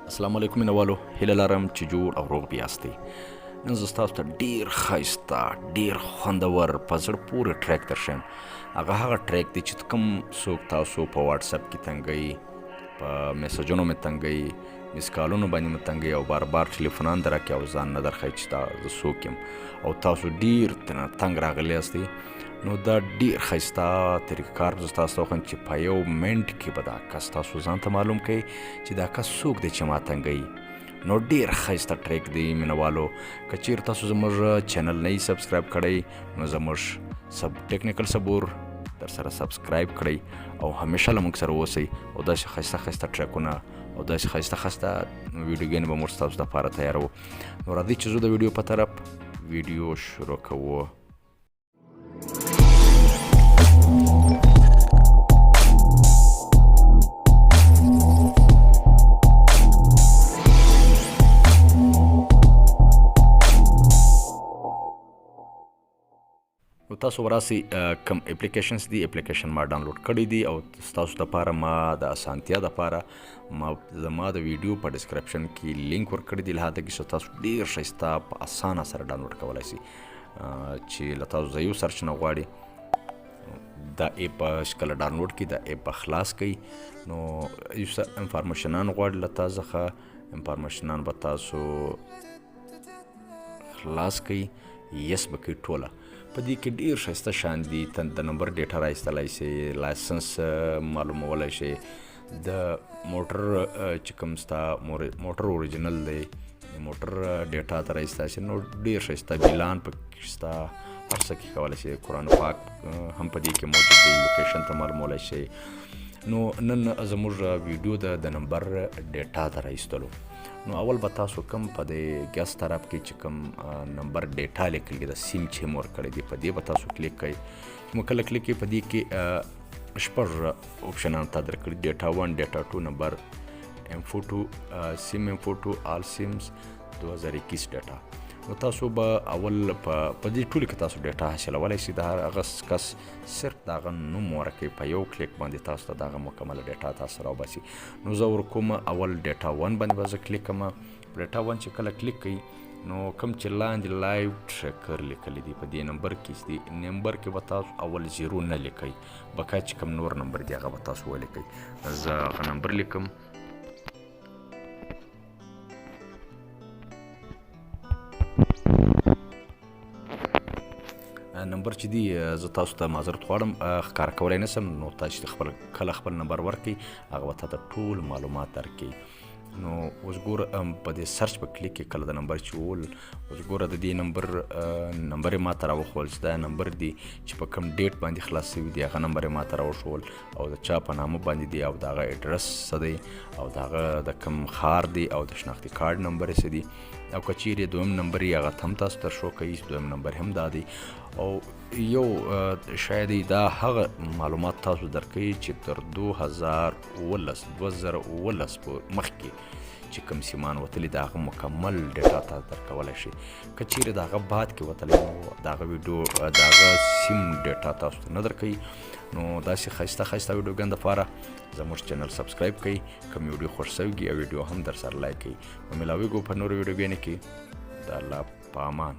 السلام علیکم مینوالو، هیله لرم چې جوړ او روغ بیاستئ. نن زه ستاسو ته ډېر ښایسته ډېر خوندور په زړه پورې ټریک درښیم. هغه ټریک دی چې کوم څوک تاسو په واټس اپ کې تنګئ، په میسجونو مې تنګئ، میس کالونو باندې مې تنګئ او بار بار ټلیفونان در راکړئ او ځان نه درښایي چې دا زه څوک یم او تاسو ډېر تنګ راغلی یاستئ، نو دا ډېر ښایسته طریقه کار به زه تاسو ته وښیم چې په یو منټ کې به دا کس تاسو ځان ته معلوم کړئ چې دا کس څوک دی چې ما تنګوي. نو ډېر ښایسته ټریک دی مینوالو. که چیرې تاسو زموږ چینل نه یې سبسکرایب کړی نو زموږ ټیکنیکل صبور در سره سبسکرایب کړئ او همیشه له موږ سره اوسئ او داسې ښایسته ښایسته ټریکونه او داسې ښایسته ښایسته ویډیوګانې به موږ ستاسو دپاره تیاروو. نو راځئ چې زه د ویډیو په طرف ویډیو شروع کوو. نو تاسو وراسي کوم اپلیکیشنز دي، اپلیکیشن ما ډاونلوډ کړی دي او ستاسو دپاره ما د اسانتیا دپاره ما زما د ویډیو په ډسکرپشن کې لینک ورکړی دی، له هغه کې چې تاسو ډېر ښایسته په اسانه سره ډاونلوډ کولی شئ. چې له تاسو یو سرچ نه غواړي دا اپ کله ډاونلوډ کړئ، دا اپ به خلاص کړئ، نو یو څه انفارمیشنان غواړي له تا څخه، انفارمیشنان به تاسو خلاص کړئ، یس به کوئ ټوله. په دې کې ډېر ښایسته شیان دي، د نمبر ډیټا رایستلی شئ، لایسنس معلومولی شئ، د موټر چې کوم ستا موټر اوریجنل دی موټر ډیټا ته رایستلی شئ، نو ډېر ښایسته بیلان پکې شته، هر څه کې کولی شئ. قرآن پاک هم په دې کې موجود دی، لوکیشن ته معلومولی شئ. نو نن زموږ ویډیو د نمبر ډیټا ته رایستلو. نو اول به تاسو کوم په دې ګس طرف کې چې کوم نمبر ډیټا لیکلی د سیم چې مور کړی دی په دې به تاسو کلیک کوئ. نو کله کلیک کوئ په دې کې شپږ اپشنان تا درکړي: ډیټا 1، ډیټا 2 نمبر، انفو 2، سیم انفو 2، آل سیمز 2021 ډیټا. نو تاسو به اول په دې ټولو کې تاسو ډیټا حاصلولی شئ. د هغه کس صرف د هغه نوم ورکوئ، په یو کلیک باندې تاسو ته د هغه مکمله ډیټا تاسو راوباسي. نو زه ورکوم اول ډیټا 1 باندې به زه کلیک کوم. ډیټا 1 چې کله کلیک کوئ نو کوم چې لاندې لایو ټریکر لیکلی دی په دې نمبر کې دی، نمبر کې به تاسو اول 0 نه لیکئ، بقا چې کوم نور نمبر دی هغه به تاسو ولیکئ. زه هغه نمبر لیکم. نمبر چې دی زه تاسو ته معذرت غواړم ښکاره کولی نه شم، نو تاسو چې کله خپل نمبر ورکړئ هغه به تا ته ټول معلومات درکړي. نو اوس ګوره په دې سرچ په کلیک کې کله د نمبر چې وول، اوس ګوره د دې نمبر یې ما ته راوښول چې دا نمبر دی چې په کوم ډیټ باندې خلاص شوي دی، هغه نمبر یې ما ته راوښول او د چا په نامه باندې دی او د هغه اډرس څه دی او د هغه د کوم ښار دی او د شناختي کارډ نمبر یې څه دی، او که چیرې دویم نمبر یې هغه هم تاسو ته شو کوي، دویم نمبر هم دا دی. او یو شاید دا هغه معلومات تاسو درکوي چې تر 2019 مخکې چې کوم سیمان وتلي د هغه مکمل ډیټا تاسو درکولی شي. که چیرې د هغه بعد کې وتلی نو د هغه ویډیو د هغه سیم ډیټا تاسو ته نه درکوي. نو داسې ښایسته ښایسته ویډیوګانو دپاره زموږ چینل سبسکرایب کړئ. کوم ویډیو خوښ شوي او ویډیو هم در سره لایک کړئ. نو ملاویږو په نورو ویډیوګانو کې. د الله په امان.